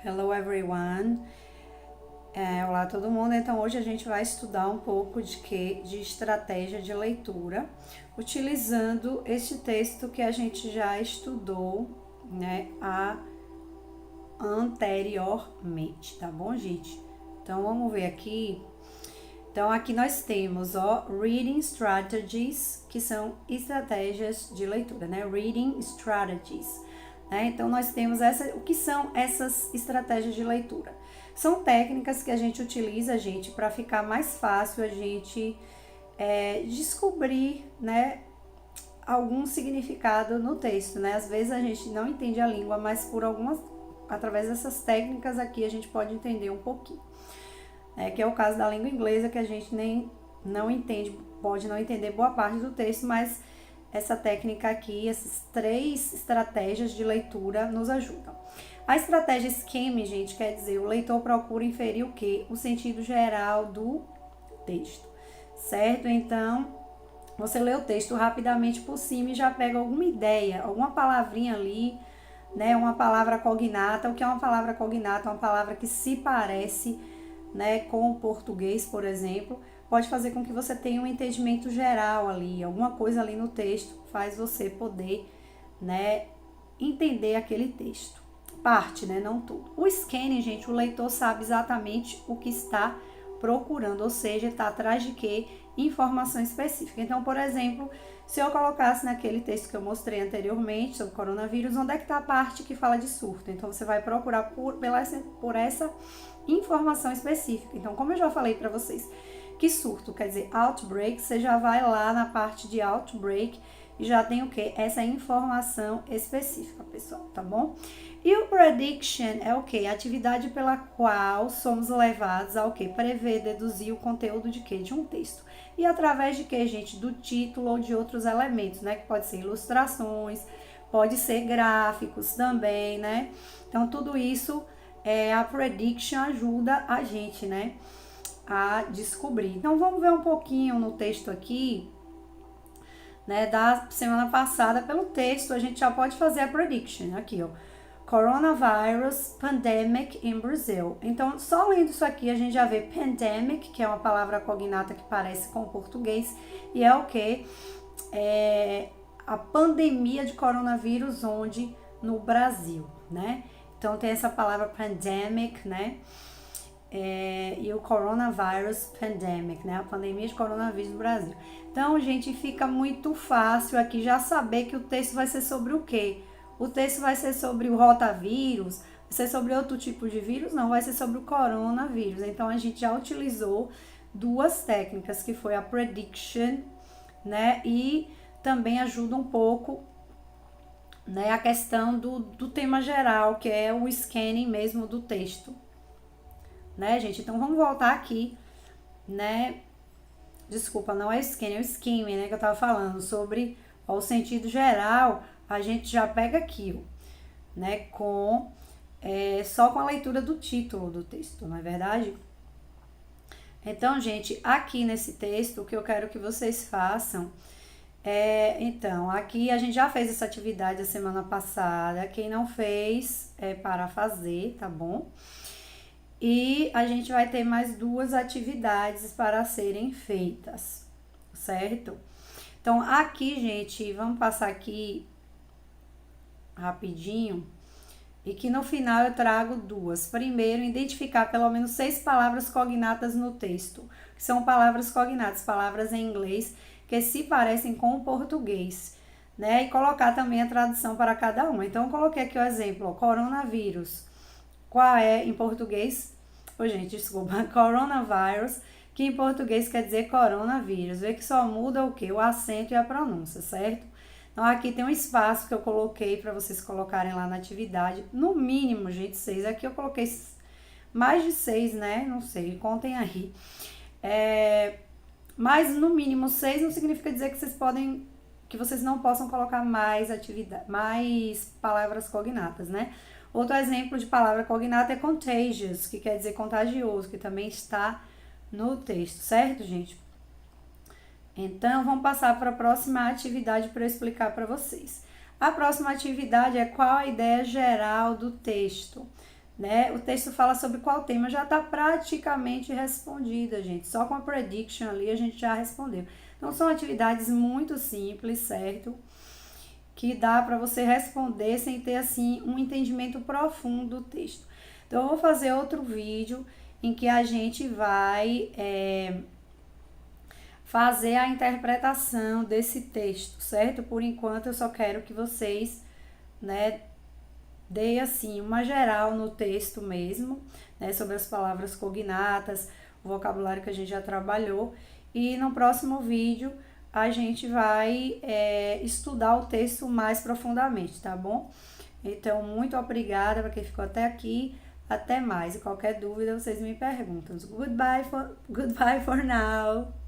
Hello everyone. Olá todo mundo. Então hoje a gente vai estudar um pouco de estratégia de leitura, utilizando este texto que a gente já estudou, né, anteriormente, tá bom, gente? Então vamos ver aqui. Então aqui nós temos, reading strategies, que são estratégias de leitura, né? Reading strategies. Então, nós temos o que são essas estratégias de leitura? São técnicas que a gente utiliza, gente, para ficar mais fácil a gente descobrir, né, algum significado no texto, né? Às vezes a gente não entende a língua, mas através dessas técnicas aqui a gente pode entender um pouquinho. Que é o caso da língua inglesa, que a gente não entende, pode não entender boa parte do texto, mas essa técnica aqui, essas 3 estratégias de leitura nos ajudam. A estratégia skimming, gente, quer dizer, o leitor procura inferir o quê? O sentido geral do texto, certo? Então, você lê o texto rapidamente por cima e já pega alguma ideia, alguma palavrinha ali, né? Uma palavra cognata. O que é uma palavra cognata? Uma palavra que se parece, né, com o português, por exemplo, pode fazer com que você tenha um entendimento geral ali, alguma coisa ali no texto faz você poder, né, entender aquele texto. Parte, né, não tudo. O scanning, gente, o leitor sabe exatamente o que está procurando, ou seja, está atrás de quê? Informação específica. Então, por exemplo, se eu colocasse naquele texto que eu mostrei anteriormente sobre coronavírus, onde é que está a parte que fala de surto? Então, você vai procurar por essa informação específica. Então, como eu já falei para vocês, que surto quer dizer outbreak, você já vai lá na parte de outbreak e já tem o que? Essa informação específica, pessoal, tá bom? E o prediction é o que? Atividade pela qual somos levados a o que? Prever, deduzir o conteúdo de quê? De um texto. E através de quê, gente? Do título ou de outros elementos, né? Que pode ser ilustrações, pode ser gráficos também, né? Então, tudo isso, a prediction ajuda a gente, né? A descobrir. Então, vamos ver um pouquinho no texto aqui, né, da semana passada. Pelo texto, a gente já pode fazer a prediction. Aqui, ó. Coronavirus Pandemic in Brazil. Então, só lendo isso aqui, a gente já vê pandemic, que é uma palavra cognata que parece com o português, e é o que? A pandemia de coronavírus onde? No Brasil, né? Então, tem essa palavra pandemic, né? E o Coronavirus Pandemic, né? A pandemia de coronavírus no Brasil. Então, gente, fica muito fácil aqui já saber que o texto vai ser sobre o quê? O texto vai ser sobre o rotavírus, vai ser sobre outro tipo de vírus? Não, vai ser sobre o coronavírus. Então, a gente já utilizou 2 técnicas, que foi a prediction, né? E também ajuda um pouco, né, a questão do tema geral, que é o scanning mesmo do texto. Né, gente? Então, vamos voltar aqui, né? Desculpa, não é scanning, é o skimming, né? Que eu tava falando sobre o sentido geral. A gente já pega aqui, né? Só com a leitura do título do texto, não é verdade? Então, gente, aqui nesse texto, o que eu quero que vocês façam então, aqui a gente já fez essa atividade a semana passada. Quem não fez, para fazer, tá bom? E a gente vai ter mais 2 atividades para serem feitas, certo? Então, aqui, gente, vamos passar aqui rapidinho. E que no final eu trago 2. Primeiro, identificar pelo menos 6 palavras cognatas no texto. Que são palavras cognatas, palavras em inglês que se parecem com o português, né? E colocar também a tradução para cada uma. Então, eu coloquei aqui o exemplo, ó, coronavírus. Qual é em português? Gente, desculpa, coronavirus, que em português quer dizer coronavírus. Vê que só muda o quê? O acento e a pronúncia, certo? Então, aqui tem um espaço que eu coloquei para vocês colocarem lá na atividade. No mínimo, gente, 6. Aqui eu coloquei mais de 6, né? Não sei, contem aí. Mas no mínimo 6 não significa dizer que vocês não possam colocar mais palavras cognatas, né? Outro exemplo de palavra cognata é contagious, que quer dizer contagioso, que também está no texto, certo, gente? Então, vamos passar para a próxima atividade para eu explicar para vocês. A próxima atividade é qual a ideia geral do texto. né? O texto fala sobre qual tema, já está praticamente respondida, gente. Só com a prediction ali a gente já respondeu. Então, são atividades muito simples, certo? Que dá para você responder sem ter, assim, um entendimento profundo do texto. Então, eu vou fazer outro vídeo em que a gente vai fazer a interpretação desse texto, certo? Por enquanto, eu só quero que vocês, né, dei assim uma geral no texto mesmo, né, sobre as palavras cognatas, o vocabulário que a gente já trabalhou, e no próximo vídeo a gente vai estudar o texto mais profundamente, tá bom? Então, muito obrigada para quem ficou até aqui, até mais, e qualquer dúvida vocês me perguntam. Goodbye for now!